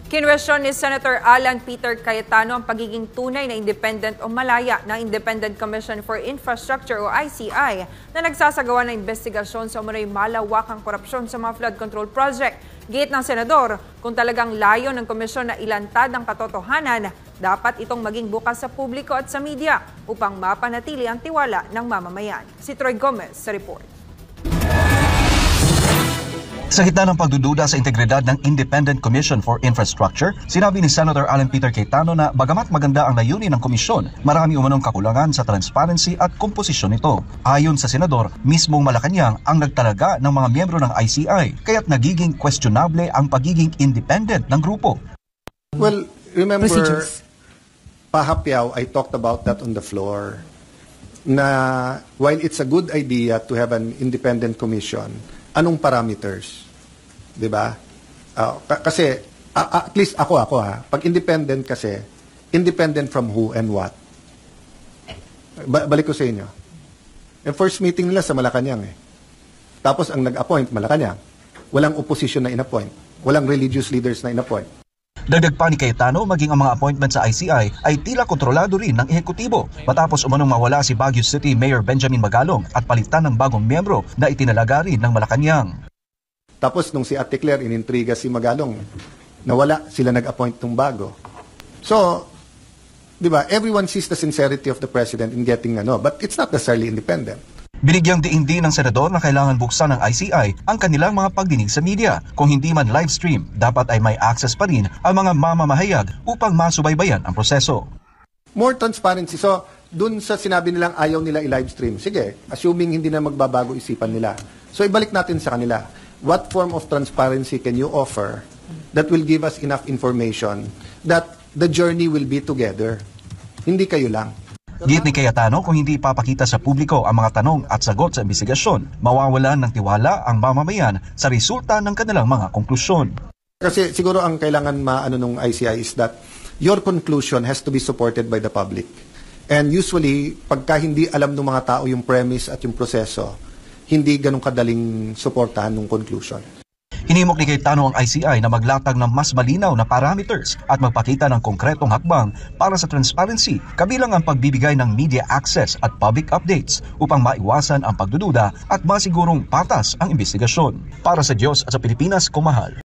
Kinwestiyon ni Senator Alan Peter Cayetano ang pagiging tunay na independent o malaya ng Independent Commission for Infrastructure o ICI na nagsasagawa ng investigasyon sa umano'y malawakang korupsyon sa mga flood control project. Giit ng senador, kung talagang layo ng komisyon na ilantad ang katotohanan, dapat itong maging bukas sa publiko at sa media upang mapanatili ang tiwala ng mamamayan. Si Troy Gomez sa report. Sa gitna ng pagdududa sa integridad ng Independent Commission for Infrastructure, sinabi ni Senator Alan Peter Cayetano na bagamat maganda ang layunin ng komisyon, marami umanong kakulangan sa transparency at komposisyon nito. Ayon sa senador, mismong Malacanang ang nagtalaga ng mga miyembro ng ICI, kaya't nagiging questionable ang pagiging independent ng grupo. Well, remember, Pahapyaw, I talked about that on the floor, na while it's a good idea to have an independent commission, anong parameters? 'Di ba? Kasi at least ako pag independent kasi, independent from who and what? Balik ko sa inyo. Yung first meeting nila sa Malacanang Tapos ang nag-appoint Malacanang. Walang opposition na in-appoint. Walang religious leaders na in-appoint. Dagdag pa ni Cayetano, maging ang mga appointment sa ICI ay tila kontrolado rin ng ehekutibo matapos umanong mawala si Baguio City Mayor Benjamin Magalong at palitan ng bagong miyembro na itinalaga rin ng Malacanang. Tapos nung si Ate Claire inintriga si Magalong, nawala, sila nag-appoint ng bago. So, di ba, everyone sees the sincerity of the president in getting but it's not necessarily independent. Binigyang diin din ng senador na kailangan buksan ng ICI ang kanilang mga pagdinig sa media. Kung hindi man live stream, dapat ay may access pa rin ang mga mamamahayag upang masubaybayan ang proseso. More transparency. So, dun sa sinabi nilang ayaw nila i-live stream, sige, assuming hindi na magbabago isipan nila. So, ibalik natin sa kanila. What form of transparency can you offer that will give us enough information that the journey will be together? Hindi kayo lang. Giit ni Cayetano, kung hindi ipapakita sa publiko ang mga tanong at sagot sa investigasyon, mawawalan ng tiwala ang mamamayan sa resulta ng kanilang mga konklusyon. Kasi siguro ang kailangan nung ICI is that your conclusion has to be supported by the public. And usually, pagka hindi alam ng mga tao yung premise at yung proseso, hindi ganun kadaling suportahan ng conclusion. Hinimok ni Cayetano ang ICI na maglatag ng mas malinaw na parameters at magpakita ng konkretong hakbang para sa transparency, kabilang ang pagbibigay ng media access at public updates upang maiwasan ang pagdududa at masigurong patas ang investigasyon. Para sa Diyos at sa Pilipinas, kumahal.